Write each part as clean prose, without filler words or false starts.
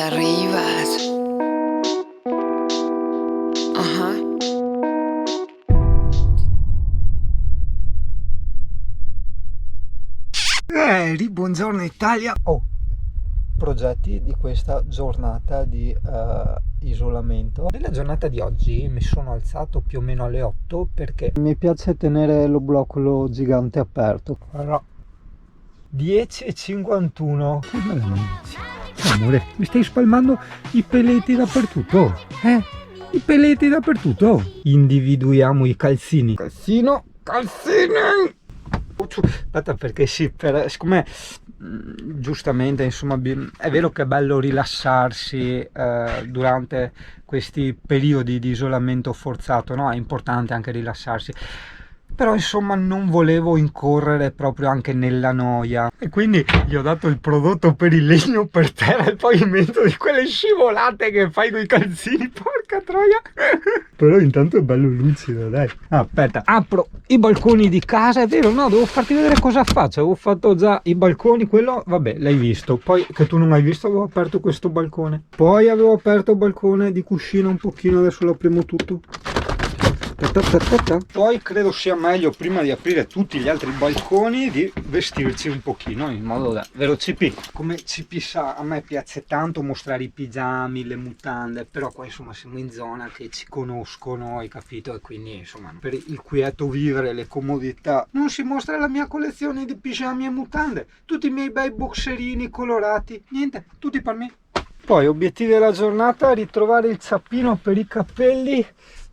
Ya arribas. Ajá. Buongiorno Italia. Progetti di questa giornata di isolamento. Nella giornata di oggi mi sono alzato più o meno alle 8 perché mi piace tenere l'oblocolo gigante aperto. Allora, 10:51. Che bella notizia. Amore, mi stai spalmando i peletti dappertutto? I peletti dappertutto. Individuiamo i calzini. Calzini. Aspetta, perché sì, siccome giustamente, insomma, è vero che è bello rilassarsi durante questi periodi di isolamento forzato, no? È importante anche rilassarsi, però insomma non volevo incorrere proprio anche nella noia e quindi gli ho dato il prodotto per il legno per terra e il pavimento di quelle scivolate che fai con i calzini, porca troia. Però intanto è bello lucido, dai. Aspetta, apro i balconi di casa, è vero, no, devo farti vedere cosa faccio. Avevo fatto già i balconi, quello, vabbè, l'hai visto. Poi, che tu non hai visto, avevo aperto questo balcone. Poi avevo aperto il balcone di cucina un pochino, adesso lo aprimo tutto. Poi credo sia meglio, prima di aprire tutti gli altri balconi, di vestirci un pochino in modo da... Vero CP? Come CP sa, a me piace tanto mostrare i pigiami, le mutande, però qua insomma siamo in zona che ci conoscono, hai capito? E quindi insomma per il quieto vivere, le comodità, non si mostra la mia collezione di pigiami e mutande, tutti i miei bei boxerini colorati, niente, tutti per me. Poi obiettivi della giornata: ritrovare il zappino per i capelli.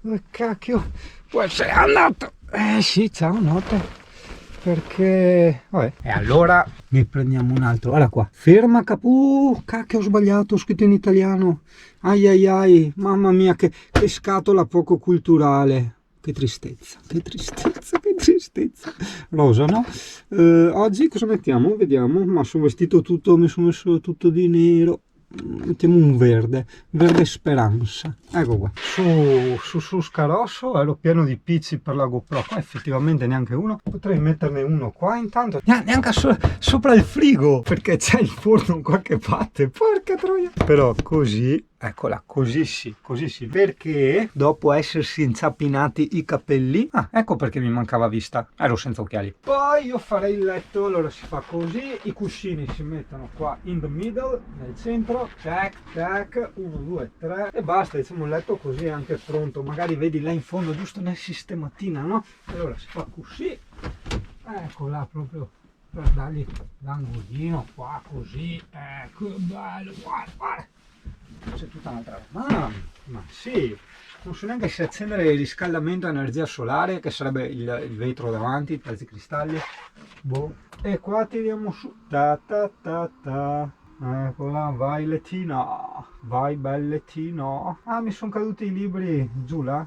Dove cacchio può essere andato? Sì, ciao, notte. Perché... vabbè. E allora ne prendiamo un altro. Guarda qua. Ferma cacchio, ho sbagliato, ho scritto in italiano. Ai ai ai, mamma mia, che scatola poco culturale. Che tristezza, che tristezza, che tristezza. Rosa, no? Oggi cosa mettiamo? Vediamo. Ma sono vestito tutto, mi sono messo tutto di nero. Mettiamo un verde speranza. Ecco qua, su scarosso. Ero pieno di pizzi per la GoPro, qua effettivamente neanche uno. Potrei metterne uno qua intanto, neanche sopra il frigo, perché c'è il forno in qualche parte, porca troia. Però così, eccola, così sì, perché dopo essersi inzappinati i capelli, ecco perché mi mancava vista, ero senza occhiali. Poi io farei il letto, allora si fa così, i cuscini si mettono qua in the middle, nel centro, tac, 1, 2, 3 e basta, diciamo il letto così è anche pronto. Magari vedi là in fondo, giusto nel sistematina, no? Allora si fa così, ecco là, proprio per dargli l'angolino qua, così, ecco, bello, guarda. C'è tutta un'altra roba. Ma sì, non so neanche se accendere il riscaldamento a energia solare, che sarebbe il vetro davanti, i pezzi cristalli. Boh. E qua tiriamo su. Eccola, vai lettino, vai bellettino. Mi sono caduti i libri giù là.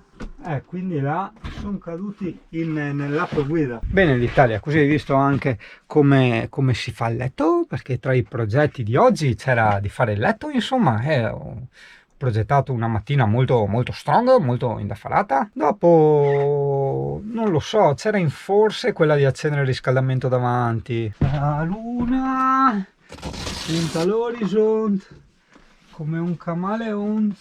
Quindi là sono caduti nell'app guida. Bene l'Italia, così hai visto anche come si fa il letto, perché tra i progetti di oggi c'era di fare il letto, insomma, ho progettato una mattina molto molto strong, molto indaffarata. Dopo non lo so, c'era in forse quella di accendere il riscaldamento davanti. La luna punta all'orizzonte come un camaleon.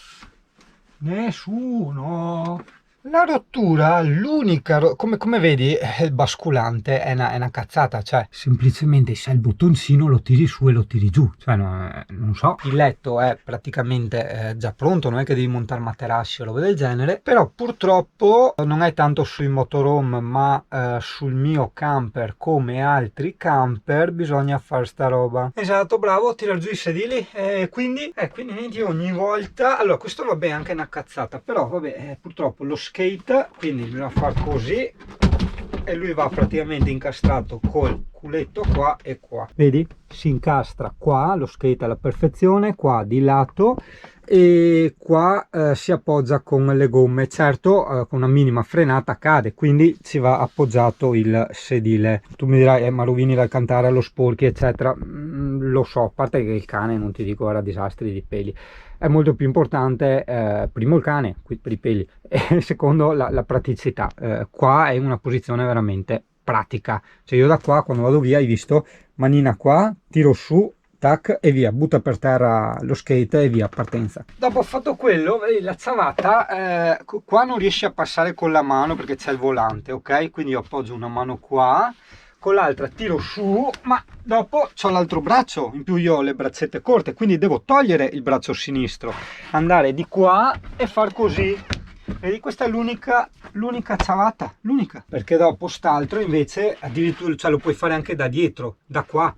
Nessuno. La rottura, l'unica, come vedi, il basculante è una cazzata, cioè semplicemente se il bottoncino lo tiri su e lo tiri giù, cioè non so. Il letto è praticamente già pronto, non è che devi montare materassi o roba del genere, però purtroppo non è tanto sui motorhome ma sul mio camper come altri camper bisogna fare sta roba. Esatto, bravo, tirar giù i sedili, quindi niente, ogni volta, allora questo vabbè è anche una cazzata, però vabbè, purtroppo lo skate, quindi bisogna fare così e lui va praticamente incastrato col culetto qua e qua, vedi? Si incastra qua, lo skate alla perfezione, qua di lato, e qua si appoggia con le gomme. Certo, con una minima frenata cade, quindi ci va appoggiato il sedile. Tu mi dirai ma rovini l'alcantara, lo sporchi eccetera. Lo so, a parte che il cane, non ti dico, era disastri di peli. È molto più importante primo il cane, qui per i peli, e secondo la praticità. Qua è una posizione veramente pratica, cioè io da qua quando vado via, hai visto, manina qua, tiro su, tac e via, butta per terra lo skate e via, partenza. Dopo fatto quello, vedi, la ciabatta qua non riesce a passare con la mano perché c'è il volante, ok? Quindi io appoggio una mano qua, con l'altra tiro su, ma dopo c'ho l'altro braccio, in più io ho le braccette corte, quindi devo togliere il braccio sinistro, andare di qua e far così. Vedi, questa è l'unica ciabatta, l'unica, perché dopo st'altro invece addirittura, cioè, lo puoi fare anche da dietro, da qua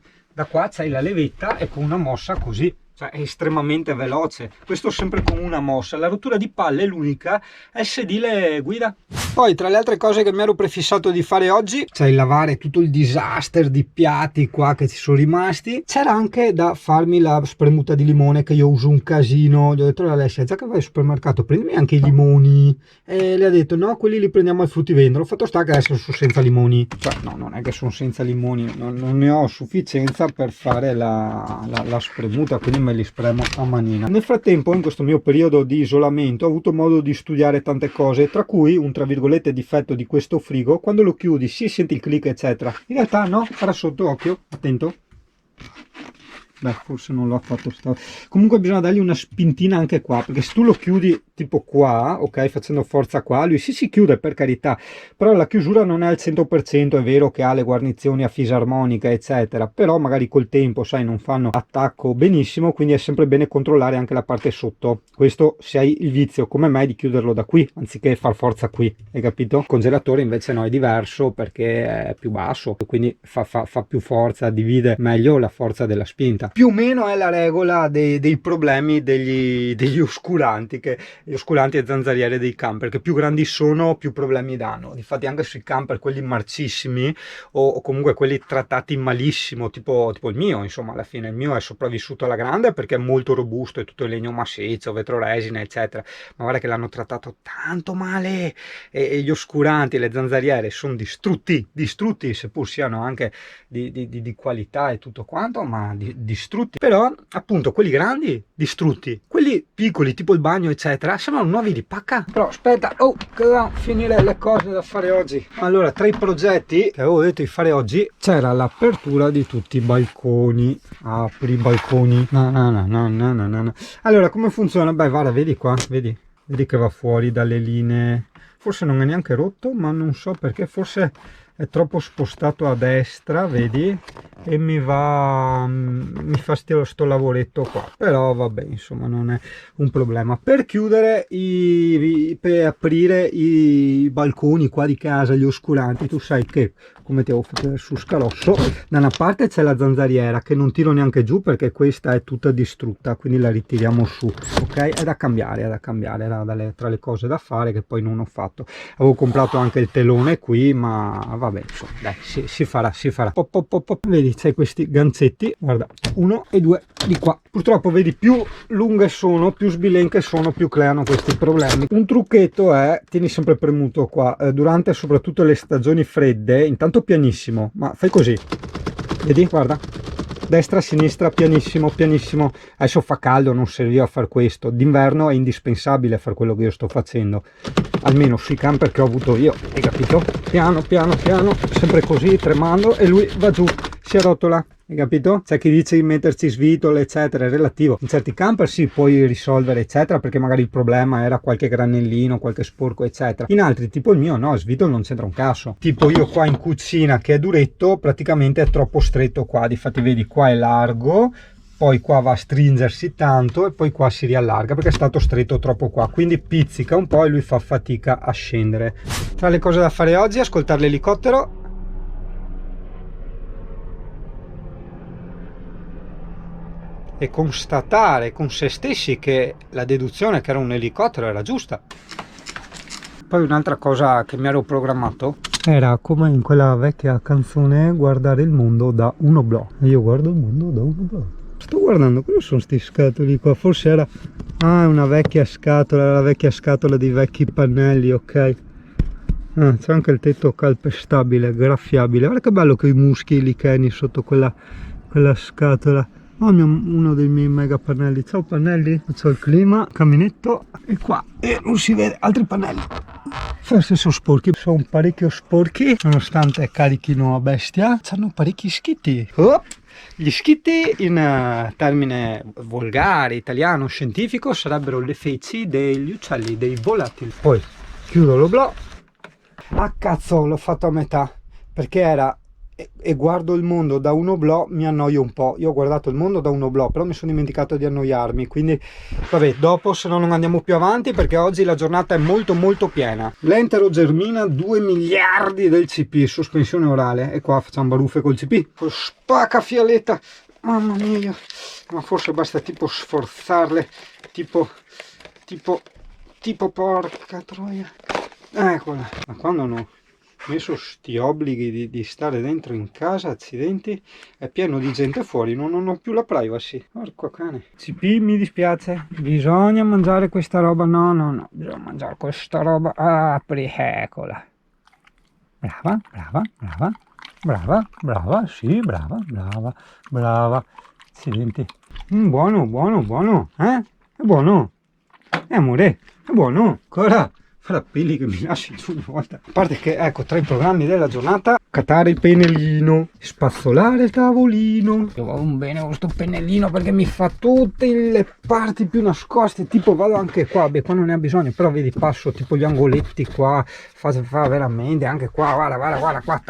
c'hai la levetta e con una mossa così, cioè è estremamente veloce. Questo sempre con una mossa. La rottura di palle è l'unica, è il sedile guida. Poi tra le altre cose che mi ero prefissato di fare oggi c'è il lavare tutto il disaster di piatti qua che ci sono rimasti. C'era anche da farmi la spremuta di limone, che io uso un casino. Gli ho detto a Alessia, già che vai al supermercato prendimi anche i limoni, e le ha detto no, quelli li prendiamo al fruttivendolo. Ho fatto sta che adesso sono senza limoni, cioè no, non è che sono senza limoni, non ne ho sufficienza per fare la spremuta, quindi me li spremo a manina. Nel frattempo, in questo mio periodo di isolamento, ho avuto modo di studiare tante cose, tra cui un tra virgolette difetto di questo frigo: quando lo chiudi si sente il click eccetera, in realtà no, farà sotto occhio, attento. Beh, forse non l'ho fatto comunque bisogna dargli una spintina anche qua, perché se tu lo chiudi tipo qua, ok, facendo forza qua, lui si chiude, per carità, però la chiusura non è al 100%. È vero che ha le guarnizioni a fisarmonica eccetera, però magari col tempo, sai, non fanno attacco benissimo, quindi è sempre bene controllare anche la parte sotto. Questo se hai il vizio come me di chiuderlo da qui anziché far forza qui, hai capito? Il congelatore invece no, è diverso perché è più basso, quindi fa più forza, divide meglio la forza della spinta. Più o meno è la regola dei problemi degli oscuranti, che gli oscuranti e zanzariere dei camper, che più grandi sono più problemi danno. Difatti anche sui camper, quelli marcissimi o comunque quelli trattati malissimo, tipo il mio, insomma, alla fine il mio è sopravvissuto alla grande perché è molto robusto, è tutto in legno massiccio, vetroresina eccetera, ma guarda che l'hanno trattato tanto male, e gli oscuranti e le zanzariere sono distrutti, seppur siano anche di qualità e tutto quanto, ma distrutti. Però appunto quelli grandi distrutti, quelli piccoli tipo il bagno eccetera sembrano nuovi di pacca. Però aspetta, che devo finire le cose da fare oggi. Allora, tra i progetti che avevo detto di fare oggi c'era l'apertura di tutti i balconi. Apri i balconi, no. Allora, come funziona? Beh, guarda, vedi qua, vedi che va fuori dalle linee. Forse non è neanche rotto, ma non so perché, forse è troppo spostato a destra, vedi, e mi fa sto lavoretto qua, però vabbè, insomma, non è un problema. Per chiudere per aprire i balconi qua di casa, gli oscuranti, tu sai che, come ti avevo fatto vedere su scalosso, da una parte c'è la zanzariera che non tiro neanche giù perché questa è tutta distrutta, quindi la ritiriamo su, ok? È da cambiare, era tra le cose da fare che poi non ho fatto. Avevo comprato anche il telone qui, ma vabbè, insomma, dai, si farà. Vedi, c'hai questi gancetti, guarda, 1 e 2 di qua. Purtroppo vedi, più lunghe sono, più sbilenche sono, più creano questi problemi. Un trucchetto è, tieni sempre premuto qua, durante soprattutto le stagioni fredde, intanto pianissimo, ma fai così, vedi, guarda, destra, sinistra, pianissimo. Adesso fa caldo, non serviva a fare questo, d'inverno è indispensabile fare quello che io sto facendo, almeno sui camper che ho avuto io, hai capito? Piano, sempre così, tremando, e lui va giù, si arrotola. Hai capito? C'è chi dice di metterci svitole eccetera, è relativo. In certi camper sì, puoi risolvere eccetera, perché magari il problema era qualche granellino, qualche sporco eccetera. In altri, tipo il mio, no, svitole non c'entra un cazzo. Tipo io qua in cucina che è duretto, praticamente è troppo stretto qua, difatti vedi qua è largo, poi qua va a stringersi tanto e poi qua si riallarga perché è stato stretto troppo qua, quindi pizzica un po' e lui fa fatica a scendere. Tra le cose da fare oggi, ascoltare l'elicottero e constatare con se stessi che la deduzione che era un elicottero era giusta. Poi un'altra cosa che mi ero programmato era, come in quella vecchia canzone, guardare il mondo da un oblò. E io guardo il mondo da un oblò. Sto guardando, cosa sono sti scatoli qua? Forse era è una vecchia scatola, la vecchia scatola dei vecchi pannelli, ok. C'è anche il tetto calpestabile, graffiabile. Guarda che bello che i muschi e i licheni sotto quella scatola. uno dei miei mega pannelli. Ciao pannelli, c'ho il clima, caminetto e qua e non si vede altri pannelli. Forse sono sporchi, sono parecchio sporchi, nonostante carichino a bestia. C'hanno parecchi schiti. Oh! Gli schiti in termine volgare, italiano, scientifico, sarebbero le feci degli uccelli, dei volatili. Poi chiudo l'oblò. Ah cazzo, l'ho fatto a metà, perché era e guardo il mondo da un oblò, mi annoio un po'. Io ho guardato il mondo da un oblò, però mi sono dimenticato di annoiarmi, quindi vabbè, dopo se no non andiamo più avanti, perché oggi la giornata è molto piena. L'entero germina 2 miliardi del CP, sospensione orale, e qua facciamo baruffe col CP. Spacca fialetta, mamma mia, ma forse basta tipo sforzarle, tipo porca troia, eccola. Ma quando no? Messo sti obblighi di stare dentro in casa, accidenti, è pieno di gente fuori, non ho più la privacy. Porco cane. CP, mi dispiace, bisogna mangiare questa roba, no, bisogna mangiare questa roba, apri, eccola. Brava, sì, brava, accidenti. Buono, eh? È buono, amore, è buono, ancora. Frappelli che mi lasci giù una volta. A parte che, ecco, tra i programmi della giornata, catare il pennellino, spazzolare il tavolino. Io vado bene con questo pennellino perché mi fa tutte le parti più nascoste, tipo vado anche qua, beh qua non ne ha bisogno, però vedi passo tipo gli angoletti qua, fa veramente, anche qua, guarda qua,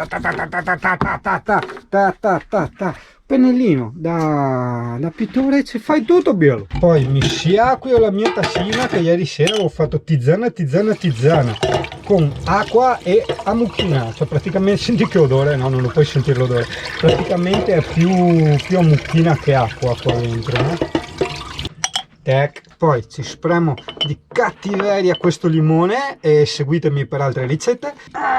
ta. Pennellino da pittore, ci fai tutto bello. Poi mi sciacquio la mia tassina, che ieri sera ho fatto tisana con acqua e ammucchina, cioè praticamente, senti che odore, no, non lo puoi sentire l'odore, praticamente è più ammucchina che acqua qua dentro, Poi ci spremo di cattiveria questo limone e seguitemi per altre ricette.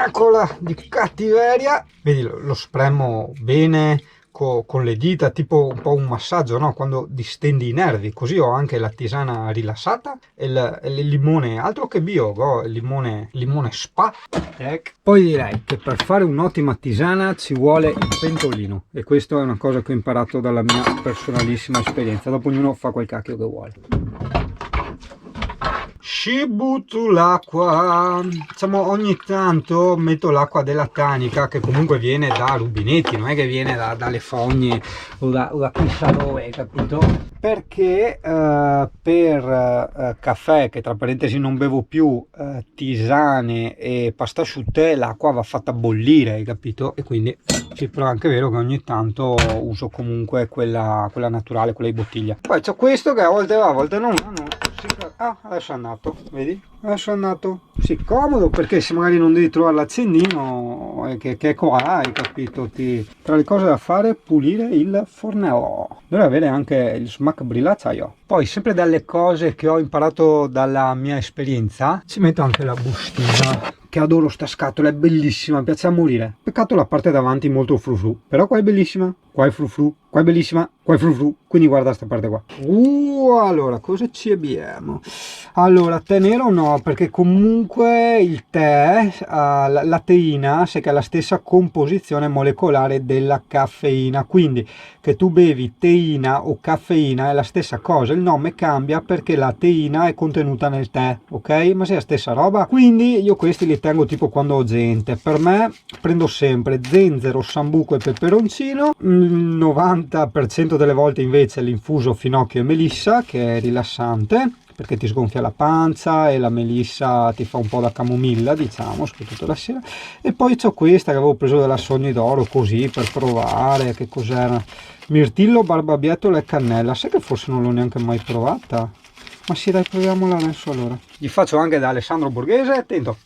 Eccola, di cattiveria, vedi, lo spremo bene con le dita, tipo un po' un massaggio, no? Quando distendi i nervi, così ho anche la tisana rilassata e il limone, altro che bio, il limone spa. Poi direi che per fare un'ottima tisana ci vuole il pentolino, e questa è una cosa che ho imparato dalla mia personalissima esperienza. Dopo ognuno fa quel cacchio che vuole. Ci butto l'acqua, diciamo ogni tanto metto l'acqua della tanica, che comunque viene da rubinetti, non è che viene dalle fogne o da chissà dove, capito? Perché per caffè, che tra parentesi non bevo più, tisane e pasta asciutte, l'acqua va fatta bollire, hai capito? E quindi sì, però è anche vero che ogni tanto uso comunque quella naturale, quella di bottiglia. Poi c'ho questo che a volte va, a volte non va, adesso è andato, vedi? Adesso è andato. Sì, comodo, perché se magari non devi trovare l'accendino, che è qua, hai capito? Tra le cose da fare, pulire il fornello. Dovrei avere anche il smack brillacciaio. Poi, sempre dalle cose che ho imparato dalla mia esperienza, ci metto anche la bustina, che adoro sta scatola, è bellissima, mi piace a morire. Peccato la parte davanti molto frufru, però qua è bellissima, qua è frufru, qua è bellissima, qua è frufru, quindi guarda sta parte qua. Allora, cosa ci abbiamo? Allora, tè nero no, perché comunque il tè, la teina, se che ha la stessa composizione molecolare della caffeina, quindi che tu bevi teina o caffeina è la stessa cosa, il nome cambia perché la teina è contenuta nel tè, ok? Ma se è la stessa roba, quindi io questi li tengo tipo quando ho gente. Per me prendo sempre zenzero, sambuco e peperoncino, il 90% delle volte invece l'infuso finocchio e melissa, che è rilassante perché ti sgonfia la pancia, e la melissa ti fa un po' da camomilla, diciamo, soprattutto la sera. E poi c'ho questa che avevo preso dalla Sogni d'Oro, così per provare, che cos'era, mirtillo, barbabietola e cannella. Sai che forse non l'ho neanche mai provata? Ma sì, dai, proviamola adesso allora. Gli faccio anche da Alessandro Borghese, attento.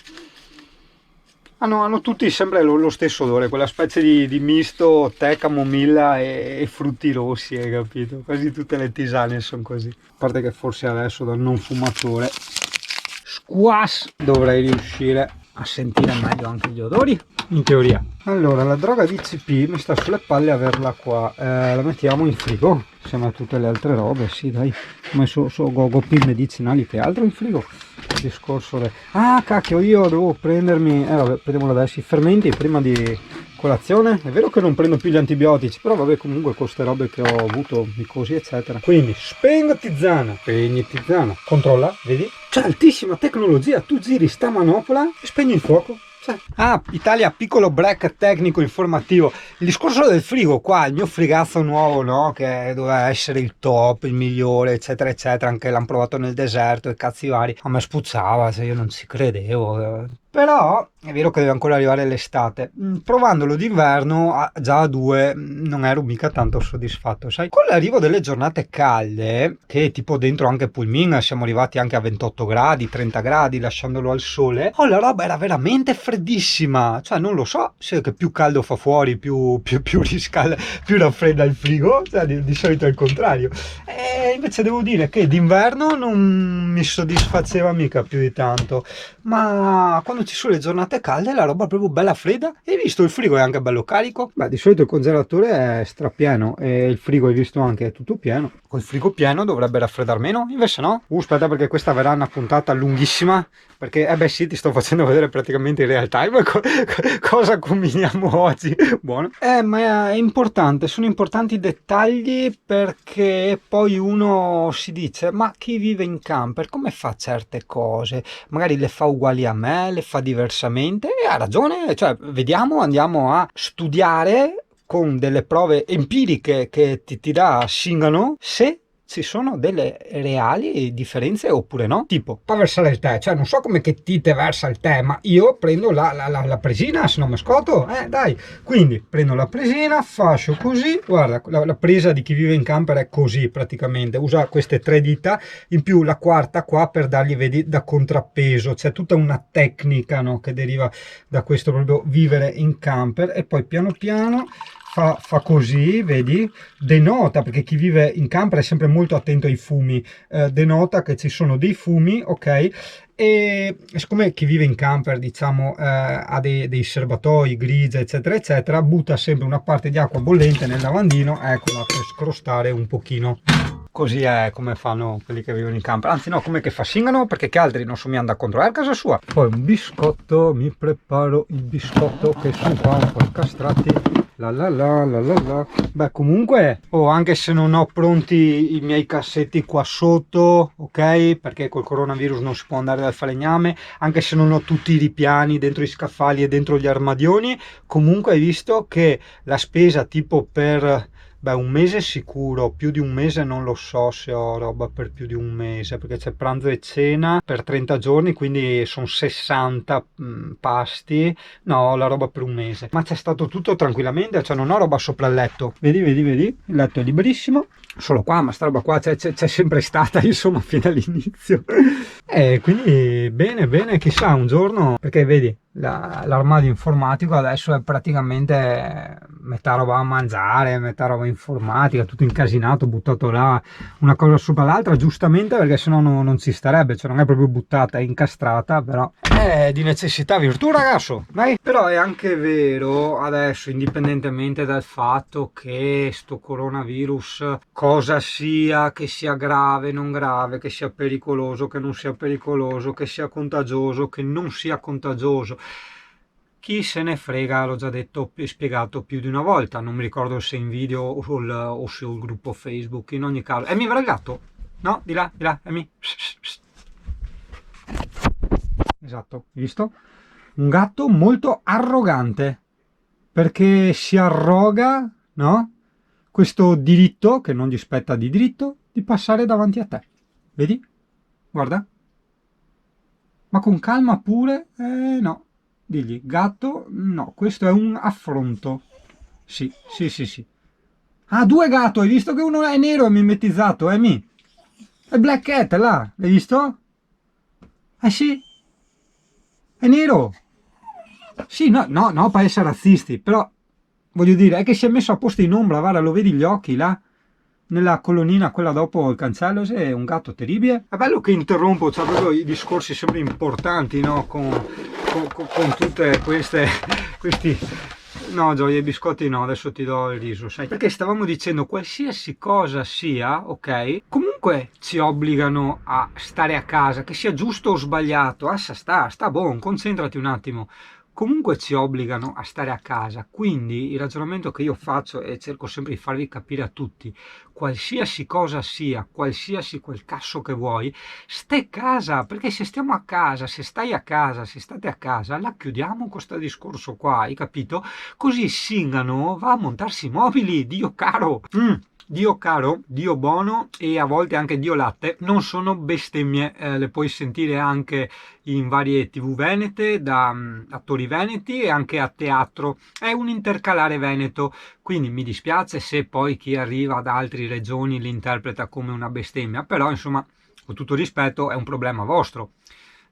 Hanno tutti sempre lo stesso odore, quella specie di misto tè, camomilla e frutti rossi, hai capito? Quasi tutte le tisane sono così. A parte che forse adesso da non fumatore squash dovrei riuscire a sentire meglio anche gli odori, in teoria. Allora, la droga di CP mi sta sulle palle averla qua, la mettiamo in frigo insieme a tutte le altre robe. Sì, dai, ho messo gogopi medicinali, che altro in frigo. Discorso cacchio, io devo prendermi, vabbè, prendiamolo adesso, i fermenti prima di colazione. È vero che non prendo più gli antibiotici, però vabbè, comunque con queste robe che ho avuto, micosi eccetera. Quindi spegni tisana, controlla, vedi? C'è altissima tecnologia, tu giri sta manopola e spegni il fuoco. Ah, Italia, piccolo break tecnico informativo. Il discorso del frigo qua, il mio frigazzo nuovo, no? Che doveva essere il top, il migliore, eccetera, eccetera. Anche l'hanno provato nel deserto e cazzi vari. A me spuzzava, se io non ci credevo. Però è vero che deve ancora arrivare l'estate. Provandolo d'inverno, già a 2, non ero mica tanto soddisfatto, sai? Con l'arrivo delle giornate calde, che tipo dentro anche Pulmin siamo arrivati anche a 28 gradi, 30 gradi, lasciandolo al sole, la roba era veramente freddissima. Cioè, non lo so se che più caldo fa fuori, più riscalda, più raffredda il frigo. Cioè, di solito è il contrario. E invece devo dire che d'inverno non mi soddisfaceva mica più di tanto. Ma quando ci sono le giornate calde la roba è proprio bella fredda. Hai visto, il frigo è anche bello carico. Beh, di solito il congelatore è strapieno e il frigo hai visto anche è tutto pieno. Col frigo pieno dovrebbe raffreddare meno, invece no. Aspetta, perché questa verrà una puntata lunghissima, perché beh sì, ti sto facendo vedere praticamente in real time cosa combiniamo oggi. Buono. Ma è importante, sono importanti i dettagli, perché poi uno si dice: ma chi vive in camper come fa certe cose? Magari le fa uguali a me, le fa diversamente, e ha ragione. Cioè, vediamo, andiamo a studiare con delle prove empiriche che ti singano se ci sono delle reali differenze oppure no. Tipo, per versare il tè, cioè non so come che ti te versa il tè, ma io prendo la presina, se non mi scotto, dai. Quindi prendo la presina, faccio così, guarda, la presa di chi vive in camper è così praticamente, usa queste 3 dita, in più la quarta qua per dargli, vedi, da contrappeso. C'è tutta una tecnica, no, che deriva da questo proprio vivere in camper, e poi piano piano fa così, vedi, denota, perché chi vive in camper è sempre molto attento ai fumi, denota che ci sono dei fumi, ok? E siccome chi vive in camper, diciamo, ha dei serbatoi, grigia, eccetera, eccetera, butta sempre una parte di acqua bollente nel lavandino, eccola, per scrostare un pochino. Così è come fanno quelli che vivono in camper, anzi no, come che fa singano, perché che altri non so mi andare a controllare a casa sua. Poi un biscotto, mi preparo il biscotto, che sono qua un po' incastrati. Beh, comunque, anche se non ho pronti i miei cassetti qua sotto, ok, perché col coronavirus non si può andare dal falegname, anche se non ho tutti i ripiani dentro i scaffali e dentro gli armadioni, comunque hai visto che la spesa tipo per un mese sicuro, più di un mese non lo so se ho roba per più di un mese, perché c'è pranzo e cena per 30 giorni, quindi sono 60 pasti, no, ho la roba per un mese. Ma c'è stato tutto tranquillamente, cioè non ho roba sopra il letto. Vedi, il letto è liberissimo, solo qua, ma sta roba qua c'è sempre stata, insomma, fino all'inizio. E quindi bene, chissà un giorno, perché vedi, l'armadio informatico adesso è praticamente metà roba a mangiare, metà roba informatica, tutto incasinato, buttato là una cosa sopra l'altra, giustamente, perché sennò non ci starebbe, cioè non è proprio buttata, è incastrata, però è di necessità virtù, ragazzo, dai. Però è anche vero adesso, indipendentemente dal fatto che sto coronavirus cosa sia, che sia grave, non grave, che sia pericoloso, che non sia pericoloso, che sia contagioso, che non sia contagioso, chi se ne frega, l'ho già detto e spiegato più di una volta, non mi ricordo se in video o sul gruppo Facebook. In ogni caso, mi verrà il gatto? No, di là, Emi. Esatto, visto? Un gatto molto arrogante, perché si arroga, no? Questo diritto, che non gli spetta di diritto, di passare davanti a te. Vedi? Guarda. Ma con calma pure? No. Digli, gatto, no, questo è un affronto. Sì. Ah, 2 gatto, hai visto che uno è nero e mimetizzato, Emi? È Black Cat, là, l'hai visto? Sì, è nero. Sì, no, per essere razzisti, però, voglio dire, è che si è messo a posto in ombra, guarda, lo vedi gli occhi, là? Nella colonnina, quella dopo il cancello, è un gatto terribile. È bello che interrompo, cioè proprio i discorsi sempre importanti, no? Con tutte questi... No, Gioia, i biscotti no, adesso ti do il riso, sai? Perché stavamo dicendo, qualsiasi cosa sia, ok? Comunque ci obbligano a stare a casa, che sia giusto o sbagliato, sta buon, concentrati un attimo. comunque ci obbligano a stare a casa. Quindi il ragionamento che io faccio e cerco sempre di farvi capire a tutti, qualsiasi cosa sia, qualsiasi quel cazzo che vuoi, stai a casa, perché se stiamo a casa, se stai a casa, se state a casa, la chiudiamo questo discorso qua, hai capito? Così Singano va a montarsi i mobili, Dio caro. Dio caro, Dio buono e a volte anche Dio latte, non sono bestemmie, le puoi sentire anche in varie tv venete, da attori veneti e anche a teatro, è un intercalare veneto, quindi mi dispiace se poi chi arriva da altre regioni l'interpreta come una bestemmia, però insomma, con tutto rispetto, è un problema vostro.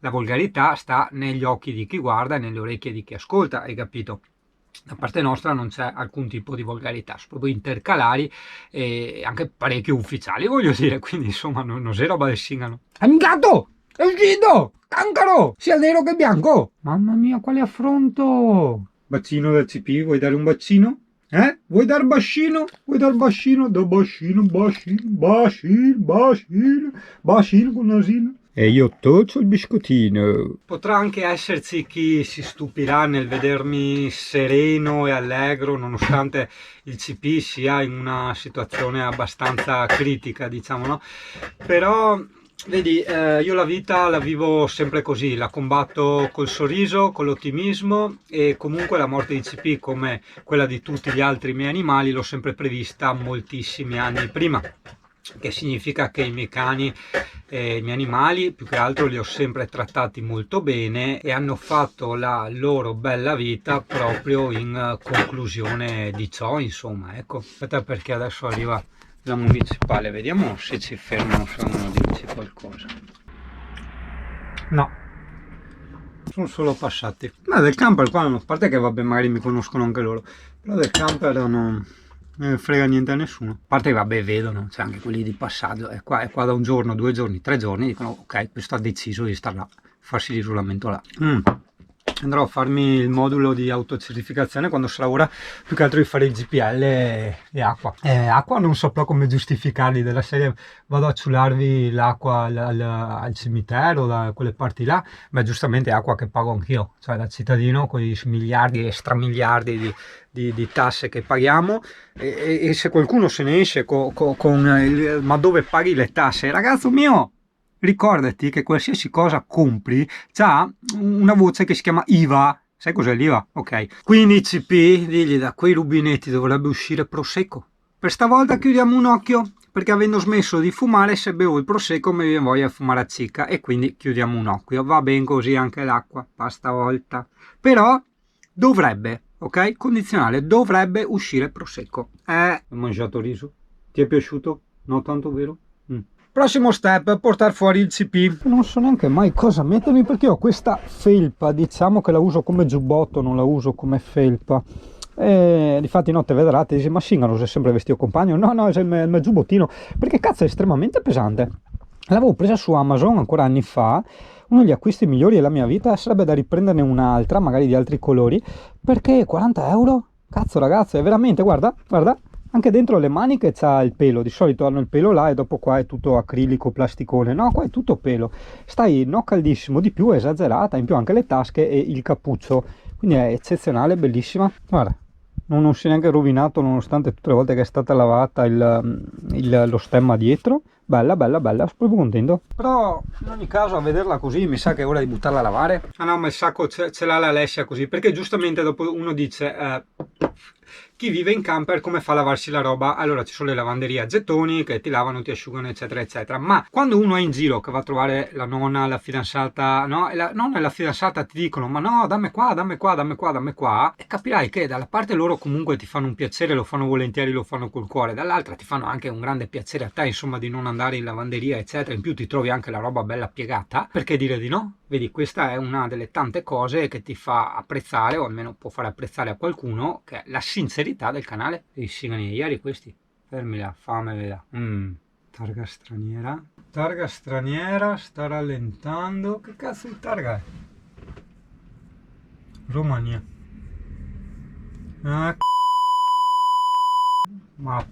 La volgarità sta negli occhi di chi guarda e nelle orecchie di chi ascolta, hai capito? Da parte nostra non c'è alcun tipo di volgarità, sono proprio intercalari e anche parecchio ufficiali, voglio dire, quindi insomma non sei roba del Singano. È un gatto! È uscito! Cancaro! Sia nero che bianco! Mamma mia, quale affronto! Bacino del CP, vuoi dare un bacino? Vuoi dar bacino? Vuoi dar bacino? Da bacino, bacino con nasino. E io toccio il biscottino. Potrà anche esserci chi si stupirà nel vedermi sereno e allegro, nonostante il CP sia in una situazione abbastanza critica, diciamo, no? Però vedi, io la vita la vivo sempre così, la combatto col sorriso, con l'ottimismo e comunque la morte di CP, come quella di tutti gli altri miei animali, l'ho sempre prevista moltissimi anni prima, che significa che i miei cani e i miei animali più che altro li ho sempre trattati molto bene e hanno fatto la loro bella vita proprio in conclusione di ciò, insomma, ecco. Aspetta, perché adesso arriva la municipale, vediamo se ci fermano, se uno dice qualcosa. No, sono solo passati. Ma del camper qua, a parte che vabbè, magari mi conoscono anche loro, però del camper non ne frega niente a nessuno. A parte che vabbè, vedono, c'è anche quelli di passaggio, è qua da un giorno, 2 giorni, 3 giorni, dicono ok, questo ha deciso di star là, farsi l'isolamento là. Andrò a farmi il modulo di autocertificazione quando sarà ora, più che altro di fare il GPL e acqua. Acqua non so più come giustificarli, della serie vado a ciularvi l'acqua al cimitero, da quelle parti là, ma giustamente è acqua che pago anch'io, cioè da cittadino con i miliardi e stramiliardi di tasse che paghiamo e se qualcuno se ne esce con il ma dove paghi le tasse? Ragazzo mio! Ricordati che qualsiasi cosa compri c'ha una voce che si chiama IVA. Sai cos'è l'IVA? Ok. Quindi CP, digli da quei rubinetti dovrebbe uscire Prosecco. Per stavolta chiudiamo un occhio, perché avendo smesso di fumare, se bevo il Prosecco mi viene voglia di fumare a cicca e quindi chiudiamo un occhio. Va bene così anche l'acqua, stavolta. Però dovrebbe, ok? Condizionale, dovrebbe uscire Prosecco. Ho mangiato riso? Ti è piaciuto? No tanto, vero? Prossimo step, portare fuori il CP. Non so neanche mai cosa mettermi perché ho questa felpa, diciamo che la uso come giubbotto, non la uso come felpa. E difatti no, te vedrà, ti dice ma Singano sei sempre vestito compagno? No, è il mio giubbottino, perché cazzo è estremamente pesante. L'avevo presa su Amazon ancora anni fa, uno degli acquisti migliori della mia vita, sarebbe da riprenderne un'altra, magari di altri colori, perché 40 euro? Cazzo ragazzo, è veramente, guarda, anche dentro le maniche c'ha il pelo, di solito hanno il pelo là e dopo qua è tutto acrilico, plasticone, no, qua è tutto pelo, stai no caldissimo, di più è esagerata, in più anche le tasche e il cappuccio, quindi è eccezionale, bellissima, guarda, non si è neanche rovinato nonostante tutte le volte che è stata lavata lo stemma dietro, bella, sono proprio contento. Però in ogni caso a vederla così mi sa che è ora di buttarla a lavare. Ah no, ma il sacco ce l'ha la Alessia così, perché giustamente dopo uno dice chi vive in camper come fa a lavarsi la roba? Allora ci sono le lavanderie a gettoni che ti lavano, ti asciugano eccetera eccetera, ma quando uno è in giro che va a trovare la nonna, la fidanzata, no? E la nonna e la fidanzata ti dicono ma no, dammi qua, e capirai che dalla parte loro comunque ti fanno un piacere, lo fanno volentieri, lo fanno col cuore, dall'altra ti fanno anche un grande piacere a te, insomma, di non andare in lavanderia eccetera, in più ti trovi anche la roba bella piegata, perché dire di no? Vedi, questa è una delle tante cose che ti fa apprezzare, o almeno può fare apprezzare a qualcuno, che è la sincerità del canale dei Singani. Ieri questi, fermi là, fame veda. Targa straniera, sta rallentando, che cazzo di targa è? Romania. Ma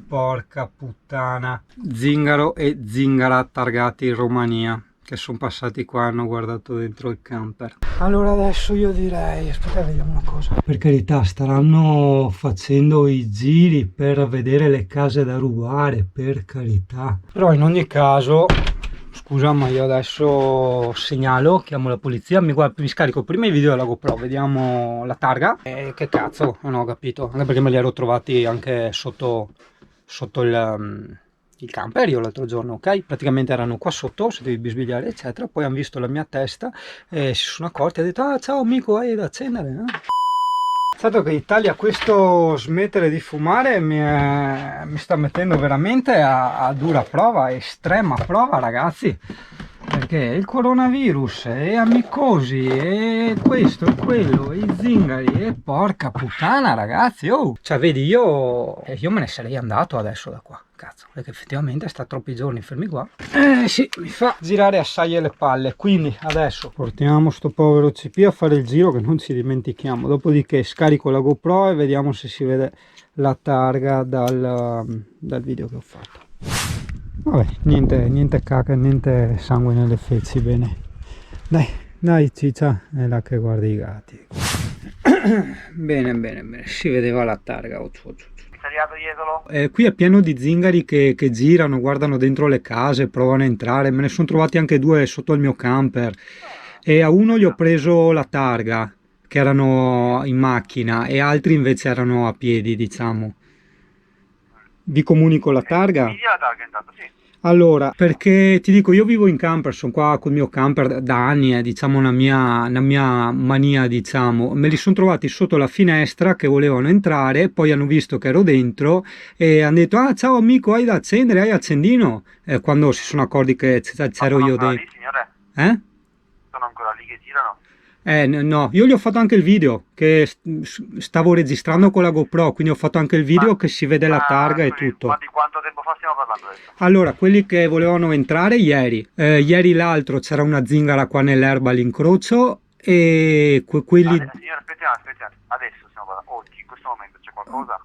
porca puttana. Zingaro e Zingara targati in Romania. che sono passati qua e hanno guardato dentro il camper. Allora adesso io direi, aspetta, vediamo una cosa. Per carità, staranno facendo i giri per vedere le case da rubare, per carità. Però in ogni caso, scusa, ma io adesso segnalo, chiamo la polizia, mi scarico prima i video della GoPro, vediamo la targa. E che cazzo, non ho capito, anche perché me li ero trovati anche sotto il camper io l'altro giorno, ok? Praticamente erano qua sotto, se devi bisbigliare eccetera, poi hanno visto la mia testa e si sono accorti e hanno detto: ah, ciao amico, hai da accendere, no? Stato che in Italia questo smettere di fumare mi sta mettendo veramente a dura prova, a estrema prova, ragazzi, perché il coronavirus e amicosi e questo e quello e i zingari e porca puttana, ragazzi, oh! Cioè vedi, io me ne sarei andato adesso da qua, cazzo, perché effettivamente sta troppi giorni fermi qua, sì, mi fa girare assai le palle. Quindi adesso portiamo sto povero CP a fare il giro, che non ci dimentichiamo, dopodiché scarico la GoPro e vediamo se si vede la targa dal video che ho fatto. Vabbè, niente caca, niente sangue nelle feci, bene. Dai ciccia, è là che guardi i gatti. Bene, si vedeva la targa. Qui è pieno di zingari che girano, guardano dentro le case, provano a entrare. Me ne sono trovati anche due sotto il mio camper. E a uno gli ho preso la targa, che erano in macchina, e altri invece erano a piedi, diciamo. Vi comunico la targa? La targa intanto, sì. Allora, perché ti dico, io vivo in camper, sono qua col mio camper da anni, è diciamo una mia mania, diciamo. Me li sono trovati sotto la finestra che volevano entrare, poi hanno visto che ero dentro e hanno detto: ah, ciao amico, hai da accendere, hai accendino? Quando si sono accorti che c'ero io dentro. Lì, signore? Sono ancora lì che girano? No, io gli ho fatto anche il video, che stavo registrando con la GoPro, quindi ho fatto anche il video che si vede la targa e tutto. Ma di quanto tempo fa stiamo parlando adesso? Allora, quelli che volevano entrare ieri, l'altro c'era una zingara qua nell'erba all'incrocio e quelli... Signore, aspettiamo, adesso stiamo parlando, oggi, in questo momento c'è qualcosa?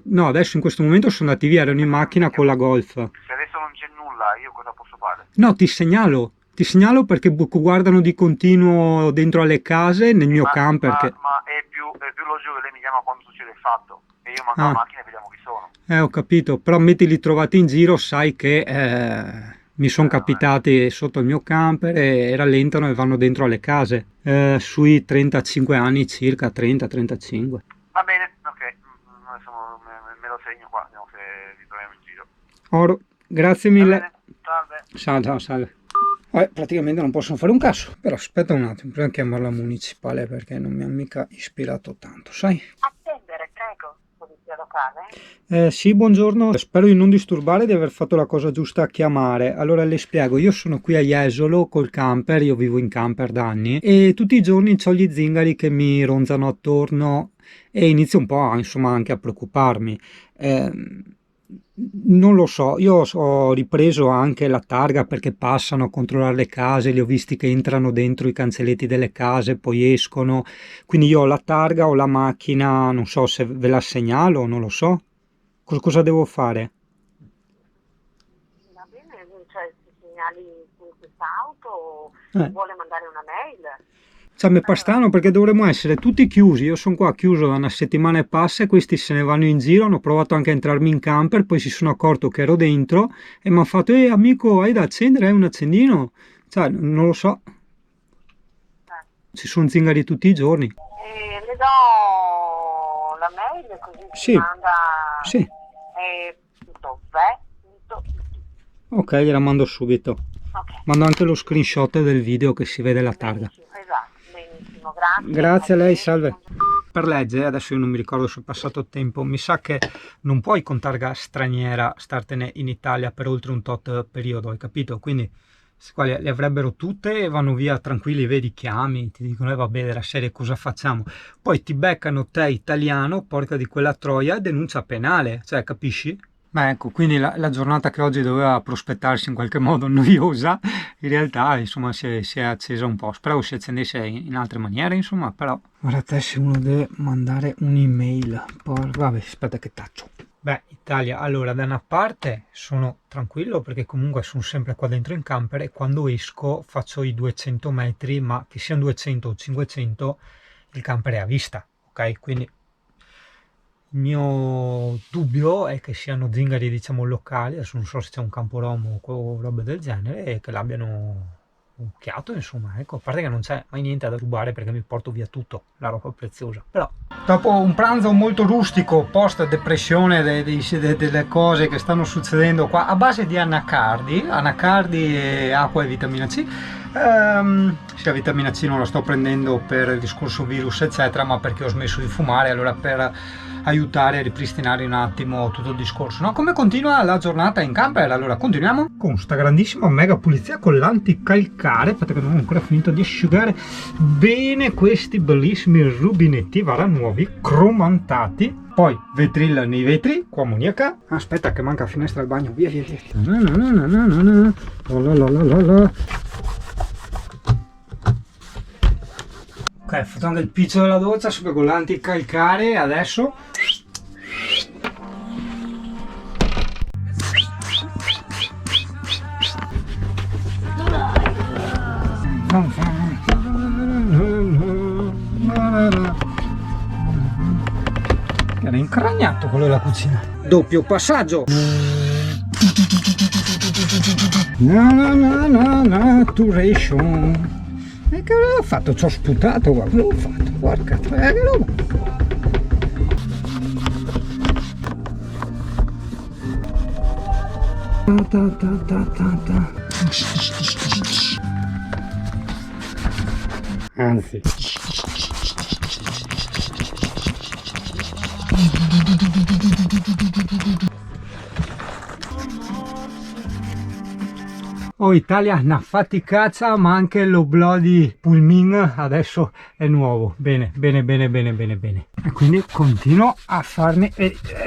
No, adesso in questo momento sono andati via, erano in macchina con la Golf. Se adesso non c'è nulla, io cosa posso fare? No, ti segnalo perché guardano di continuo dentro alle case nel mio camper. Ma è più logico che lei mi chiama quando succede il fatto e io manco la macchina e vediamo chi sono. Ho capito, però mettili trovati in giro, sai che mi sono capitati sotto il mio camper e rallentano e vanno dentro alle case, sui 35 anni circa, 30-35. Va bene, ok, adesso me lo segno qua, vediamo se li troviamo in giro. Oro, grazie mille. Salve. Salve. Praticamente non possono fare un cazzo, però aspetta un attimo, prima di chiamare la municipale perché non mi ha mica ispirato tanto, sai? Attendere, prego. Polizia locale? Sì, buongiorno, spero di non disturbare, di aver fatto la cosa giusta a chiamare. Allora le spiego, io sono qui a Jesolo col camper, io vivo in camper da anni e tutti i giorni ho gli zingari che mi ronzano attorno e inizio un po' insomma anche a preoccuparmi. Non lo so, io ho ripreso anche la targa perché passano a controllare le case, li ho visti che entrano dentro i cancelletti delle case, poi escono, quindi io ho la targa, ho la macchina, non so se ve la segnalo, non lo so, cosa devo fare? Va bene, cioè si segnali su quest'auto o vuole mandare una mail? Cioè mi fa strano perché dovremmo essere tutti chiusi, io sono qua chiuso da una settimana e passa e questi se ne vanno in giro, hanno provato anche a entrarmi in camper, poi si sono accorto che ero dentro e mi hanno fatto: amico, hai da accendere, hai un accendino? Cioè non lo so, ci sono zingari tutti i giorni. Le do la mail così sì. Manda sì. Ok, gliela mando subito. Okay. Mando anche lo screenshot del video che si vede la targa. Benissimo, grazie. Grazie a lei, salve. Per legge, adesso io non mi ricordo se è passato tempo, mi sa che non puoi con targa straniera startene in Italia per oltre un tot periodo, hai capito? Quindi qua le avrebbero tutte e vanno via tranquilli, vedi, chiami, ti dicono vabbè, della serie cosa facciamo? Poi ti beccano te italiano, porca di quella troia, denuncia penale, cioè capisci? Beh, ecco, quindi la giornata che oggi doveva prospettarsi in qualche modo noiosa, in realtà insomma si è accesa un po'. Spero si accendesse in altre maniere, insomma, però. Guarda te, se uno deve mandare un'email, vabbè, aspetta che taccio. Beh, Italia, allora da una parte sono tranquillo perché comunque sono sempre qua dentro in camper e quando esco faccio i 200 metri, ma che siano 200 o 500 il camper è a vista, ok? Quindi il mio dubbio è che siano zingari, diciamo, locali, adesso non so se c'è un Camporomo o robe del genere, e che l'abbiano occhiato, insomma, ecco, a parte che non c'è mai niente da rubare perché mi porto via tutto, la roba preziosa, però... Dopo un pranzo molto rustico, post depressione delle cose che stanno succedendo qua, a base di anacardi e acqua e vitamina C, sia vitamina C non la sto prendendo per il discorso virus eccetera, ma perché ho smesso di fumare, allora per aiutare a ripristinare un attimo tutto il discorso, no? Come continua la giornata in camper? Allora continuiamo con sta grandissima mega pulizia con l'anticalcare. Aspetta che non ho ancora finito di asciugare bene questi bellissimi rubinetti nuovi cromantati, poi vetrilla nei vetri qua ammoniaca. Aspetta che manca finestra al bagno, via. Ok, ho fatto anche il piccio della doccia sempre con l'anticalcare. Adesso era incragnato quello della cucina. Doppio passaggio. Naturation. E che l'ho fatto? Ci ho sputato, guarda, l'ho fatto, porca che roba. Anzi. Oh Italia, una faticaccia, ma anche lo Bloody Pulmin adesso è nuovo. Bene. E quindi continuo a farmi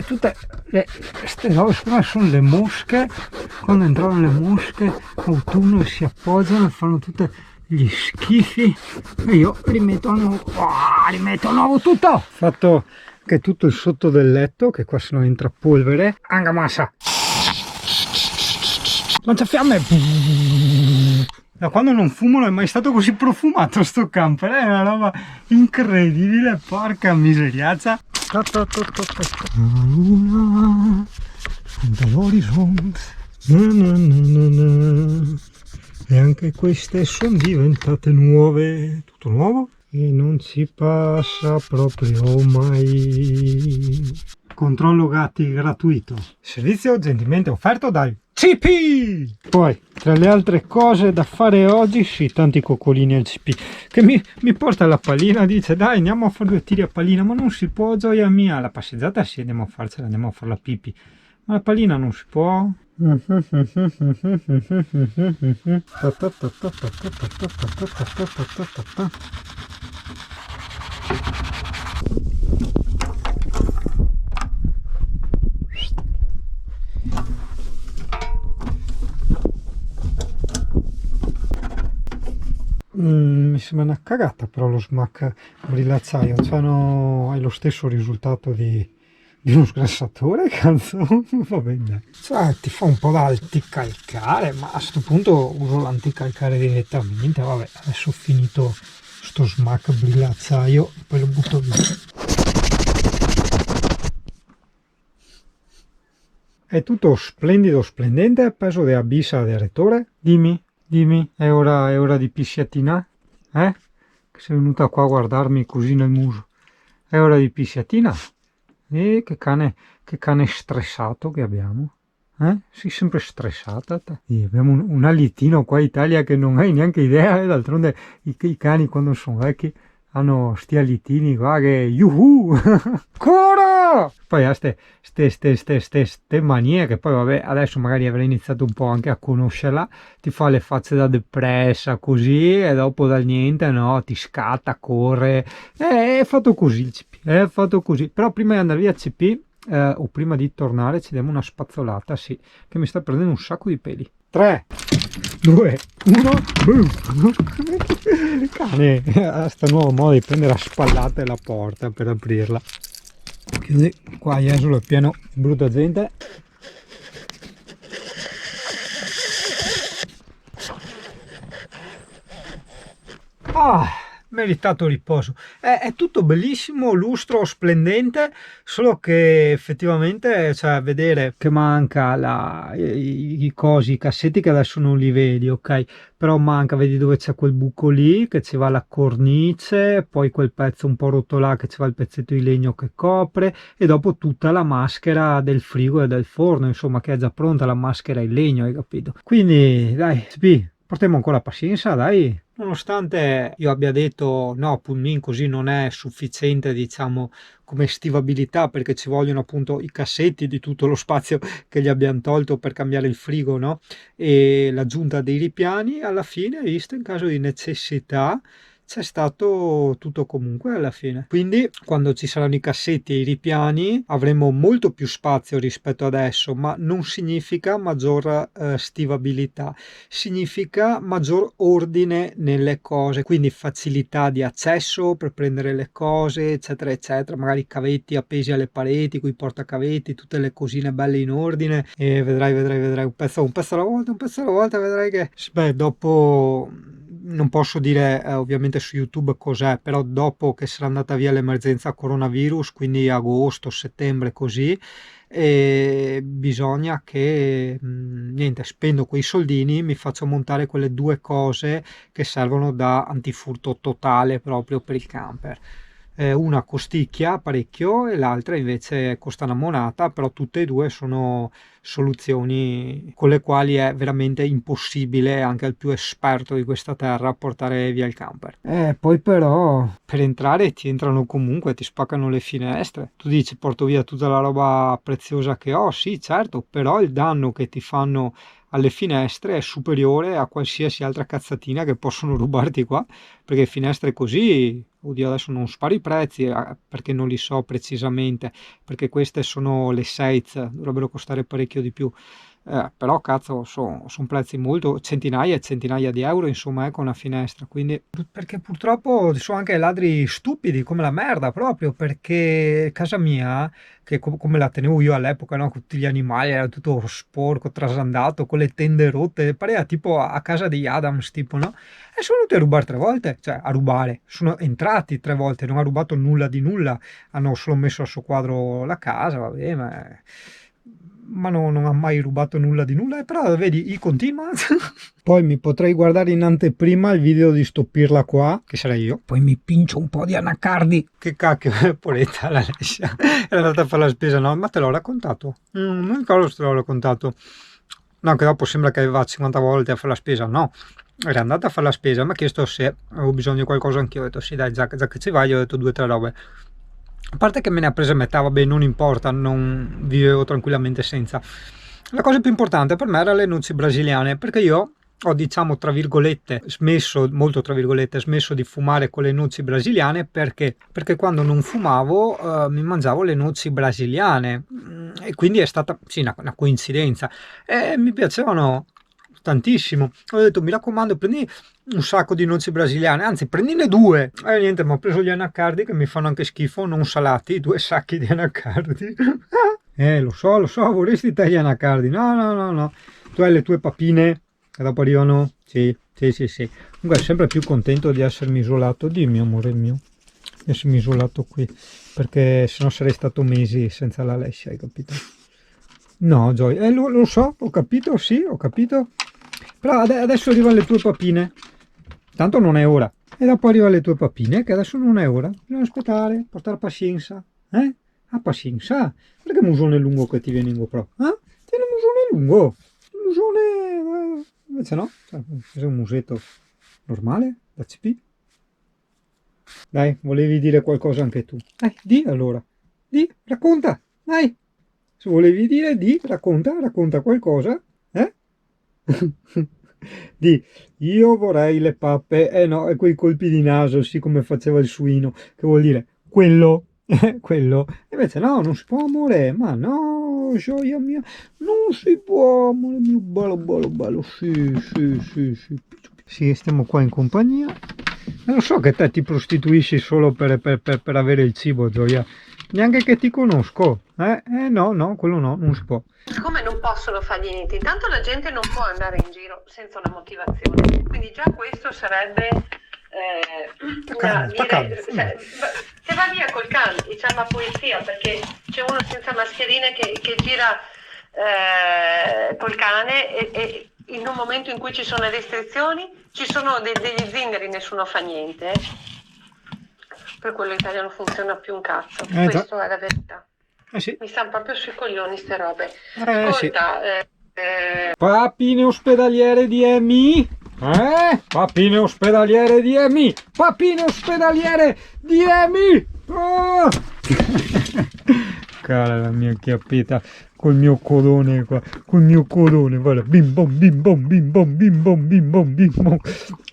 tutte queste robe, secondo me sono le mosche. Quando entrano le mosche autunno si appoggiano e fanno tutte gli schifi e io rimetto a nuovo tutto. Fatto che tutto il sotto del letto, che qua se no entra polvere. Angamassa. Lanciafiamme! Da quando non fumo non è mai stato così profumato sto camper, è una roba incredibile, porca miseriazza. Dall'orizzonte. E anche queste sono diventate nuove, tutto nuovo e non ci passa proprio mai. Controllo gatti gratuito, servizio gentilmente offerto dal CP. Poi tra le altre cose da fare oggi, sì, tanti coccolini al CP che mi porta la pallina, dice dai andiamo a fare 2 tiri a pallina, ma non si può, gioia mia. La passeggiata sì, andiamo a farcela, andiamo a fare la pipì, ma la pallina non si può. Mi sembra una cagata però lo smack brillacciaio, cioè hai lo stesso risultato di uno sgrassatore, cazzo. Va bene, cioè ti fa un po' da anticalcare, ma a questo punto uso l'anticalcare direttamente. Vabbè, adesso ho finito sto smack brillacciaio e poi lo butto via. È tutto splendido, splendente, peso de abissa del rettore. Dimmi, è ora di pisciatina? Che sei venuta qua a guardarmi così nel muso? È ora di pisciatina? Che cane stressato che abbiamo? Sei sempre stressata te? Abbiamo un alitino qua in Italia che non hai neanche idea, d'altronde i cani quando sono vecchi hanno sti alitini qua che yuhu! Cora! Poi ha ste manie che poi vabbè adesso magari avrei iniziato un po' anche a conoscerla, ti fa le facce da depressa così e dopo dal niente no, ti scatta, corre, è fatto così il CP, è fatto così. Però prima di andare via CP o prima di tornare ci diamo una spazzolata, sì, che mi sta prendendo un sacco di peli. 3, 2, 1, cane, sta nuovo modo di prendere a spallate la porta per aprirla. Chiudi, qua Jesolo è pieno di brutta gente. Ah, meritato riposo. È tutto bellissimo, lustro, splendente, solo che effettivamente, cioè, vedere che manca i cosi, i cassetti che adesso non li vedi, ok? Però manca, vedi dove c'è quel buco lì, che ci va la cornice, poi quel pezzo un po' rotto là, che ci va il pezzetto di legno che copre, e dopo tutta la maschera del frigo e del forno, insomma, che è già pronta la maschera in legno, hai capito? Quindi, dai, portiamo ancora pazienza, dai. Nonostante io abbia detto no, Pulmin così non è sufficiente, diciamo, come stivabilità, perché ci vogliono appunto i cassetti di tutto lo spazio che gli abbiamo tolto per cambiare il frigo, no? E l'aggiunta dei ripiani, alla fine, visto in caso di necessità, c'è stato tutto comunque alla fine. Quindi quando ci saranno i cassetti e i ripiani avremo molto più spazio rispetto adesso, ma non significa maggior stivabilità, significa maggior ordine nelle cose, quindi facilità di accesso per prendere le cose, eccetera eccetera, magari cavetti appesi alle pareti, coi portacavetti, tutte le cosine belle in ordine, e vedrai un pezzo alla volta, vedrai che dopo non posso dire ovviamente su YouTube cos'è, però dopo che sarà andata via l'emergenza coronavirus, quindi agosto, settembre così, e bisogna che niente, spendo quei soldini, mi faccio montare quelle due cose che servono da antifurto totale proprio per il camper. Una costicchia parecchio e l'altra invece costa una monata, però tutte e due sono soluzioni con le quali è veramente impossibile anche al più esperto di questa terra portare via il camper. Poi però per entrare ti entrano comunque, ti spaccano le finestre. Tu dici porto via tutta la roba preziosa che ho, sì certo, però il danno che ti fanno alle finestre è superiore a qualsiasi altra cazzatina che possono rubarti qua, perché finestre così, oddio adesso non sparo i prezzi perché non li so precisamente, perché queste sono le Seitz, dovrebbero costare parecchio di più, però cazzo sono prezzi molto, centinaia e centinaia di euro insomma, con una finestra, quindi perché purtroppo ci sono anche ladri stupidi come la merda, proprio perché casa mia, che come la tenevo io all'epoca, no? Con tutti gli animali, era tutto sporco, trasandato, con le tende rotte, pareva tipo a casa degli Adams, tipo, no? E sono venuti a rubare 3 volte, cioè a rubare, sono entrati 3 volte, non ha rubato nulla di nulla, hanno solo messo a suo quadro la casa, vabbè, ma non ha mai rubato nulla di nulla, però vedi, continua. Poi mi potrei guardare in anteprima il video di sto pirla qua, che sarei io, poi mi pincio un po' di anacardi. Che cacchio, poretta la Lescia, era andata a fare la spesa, no? Ma te l'ho raccontato? Non ricordo se te l'ho raccontato. No, che dopo sembra che aveva 50 volte a fare la spesa, no. Era andata a fare la spesa, mi ha chiesto se avevo bisogno di qualcosa anch'io, ho detto sì dai, già che ci vai, gli ho detto 2 o 3 robe. A parte che me ne ha prese metà, vabbè, non importa, non vivevo tranquillamente senza. La cosa più importante per me erano le noci brasiliane, perché io ho, diciamo, tra virgolette, smesso, molto tra virgolette, smesso di fumare con le noci brasiliane, perché quando non fumavo mi mangiavo le noci brasiliane, e quindi è stata, sì, una coincidenza, e mi piacevano tantissimo. Ho detto mi raccomando, prendi un sacco di noci brasiliane, anzi prendine 2. E niente, ma ho preso gli anacardi che mi fanno anche schifo, non salati, 2 sacchi di anacardi. Lo so, vorresti te gli anacardi? No, tu hai le tue papine che dopo arrivano. Sì. Comunque sempre più contento di essermi isolato, dimmi amore mio, di essermi isolato qui, perché sennò sarei stato mesi senza la Lescia, hai capito? No, Joy, lo so, ho capito, sì, ho capito. Però adesso arrivano le tue papine. Tanto non è ora. E dopo arrivano le tue papine, che adesso non è ora. Bisogna aspettare, portare pazienza. Ah, pazienza. Perché musone lungo che ti viene in GoPro? Tieni un musone lungo. Un musone... invece no. Cioè, è un musetto normale, da CP. Dai, volevi dire qualcosa anche tu. Di allora. Di, racconta. Dai. Se volevi dire, di, racconta qualcosa. Di, io vorrei le pappe, no, e quei colpi di naso, sì, come faceva il suino, che vuol dire quello, quello. Invece no, non si può, amore, ma no, gioia mia, non si può, amore mio, bello, sì, stiamo qua in compagnia. Non so che te ti prostituisci solo per avere il cibo, Gioia, neanche che ti conosco. No, quello no, non si può. Siccome non possono fargli niente, intanto la gente non può andare in giro senza una motivazione, quindi già questo sarebbe se va via col cane, diciamo la pulizia, perché c'è uno senza mascherine che gira col cane e in un momento in cui ci sono le restrizioni ci sono degli zingari, nessuno fa niente. Per quello l'Italia non funziona più un cazzo, questo è la verità. Sì. Mi stanno proprio sui coglioni ste robe. Ascolta, sì. Papine ospedaliere di EMI? Papine ospedaliere di EMI? Papine ospedaliere di EMI? Oh! Cara la mia chiappetta col mio codone qua, col mio codone, guarda, bim bom bim bom bim bom bim bom bim bom bim bom.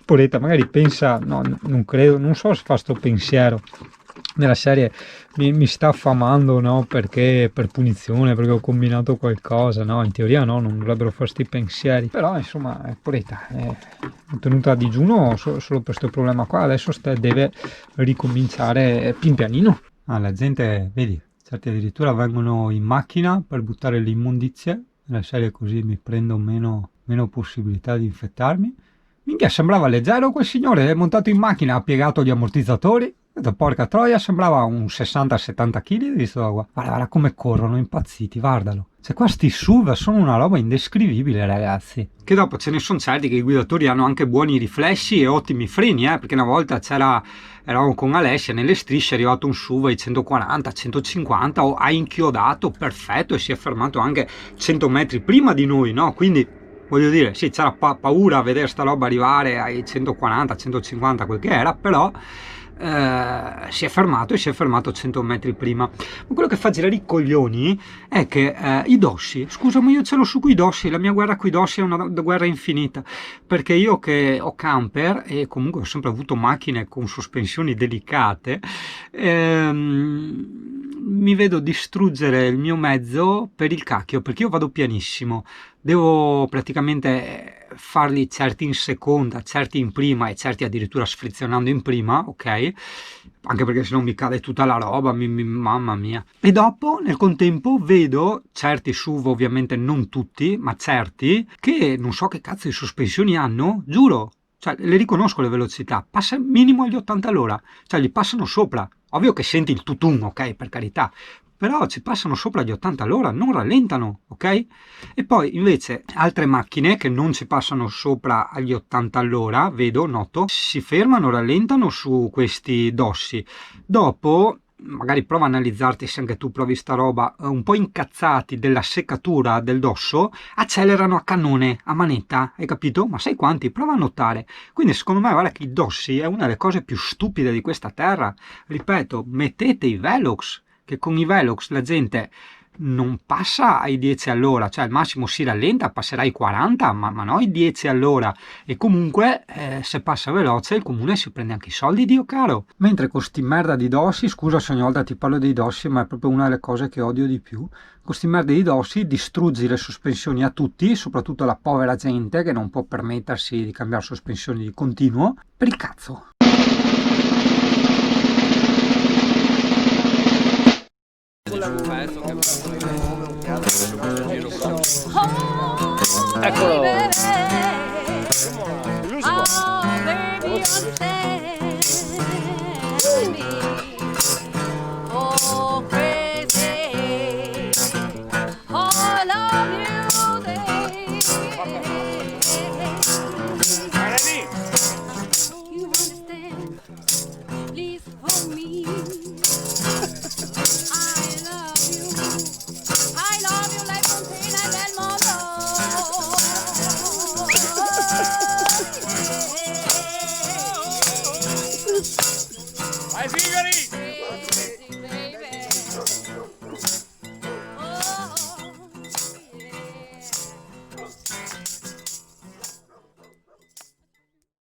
Poretta magari pensa, no, non credo, non so se fa sto pensiero nella serie mi sta affamando, no, perché per punizione, perché ho combinato qualcosa, no, in teoria no, non dovrebbero fare sti pensieri, però insomma poretta è tenuta a digiuno solo per questo problema qua, adesso deve ricominciare pian pianino. La gente, vedi, certi addirittura vengono in macchina per buttare le immondizie, nella serie così mi prendo meno possibilità di infettarmi. Minchia, sembrava leggero quel signore, è montato in macchina, ha piegato gli ammortizzatori. Ho detto, porca troia, sembrava un 60-70 kg, visto guarda come corrono, impazziti, guardalo. Cioè qua sti SUV sono una roba indescrivibile, ragazzi. Che dopo ce ne sono certi che i guidatori hanno anche buoni riflessi e ottimi freni, perché una volta eravamo con Alessia, nelle strisce è arrivato un SUV ai 140, 150, ha inchiodato, perfetto, e si è fermato anche 100 metri prima di noi, no? Quindi, voglio dire, sì, c'era paura a vedere sta roba arrivare ai 140, 150, quel che era, però si è fermato 100 metri prima. Ma quello che fa girare i coglioni è che i dossi, scusa, ma io ce l'ho su quei dossi, la mia guerra coi dossi è una guerra infinita, perché io che ho camper e comunque ho sempre avuto macchine con sospensioni delicate, mi vedo distruggere il mio mezzo per il cacchio, perché io vado pianissimo, devo praticamente farli certi in seconda, certi in prima e certi addirittura sfrizionando in prima, ok? Anche perché sennò mi cade tutta la roba, mamma mia. E dopo, nel contempo, vedo certi SUV, ovviamente non tutti, ma certi, che non so che cazzo di sospensioni hanno, giuro, cioè le riconosco le velocità, passa minimo agli 80 all'ora, cioè gli passano sopra. Ovvio che senti il tutun, ok, per carità, però ci passano sopra gli 80 all'ora, non rallentano, ok? E poi invece altre macchine che non ci passano sopra agli 80 all'ora, vedo, noto, si fermano, rallentano su questi dossi. Dopo, magari prova a analizzarti se anche tu provi sta roba, un po' incazzati della seccatura del dosso, accelerano a cannone, a manetta, hai capito? Ma sai quanti? Prova a notare. Quindi secondo me, guarda che i dossi è una delle cose più stupide di questa terra. Ripeto, mettete i Velox, che con i Velox la gente non passa ai 10 all'ora, cioè al massimo si rallenta, passerà ai 40, ma no ai 10 all'ora, e comunque se passa veloce il comune si prende anche i soldi, Dio caro. Mentre con sti merda di dossi, scusa se ogni volta ti parlo dei dossi, ma è proprio una delle cose che odio di più, con sti merda di dossi distruggi le sospensioni a tutti, soprattutto alla povera gente che non può permettersi di cambiare sospensioni di continuo, per il cazzo. Eccolo. Oh, baby,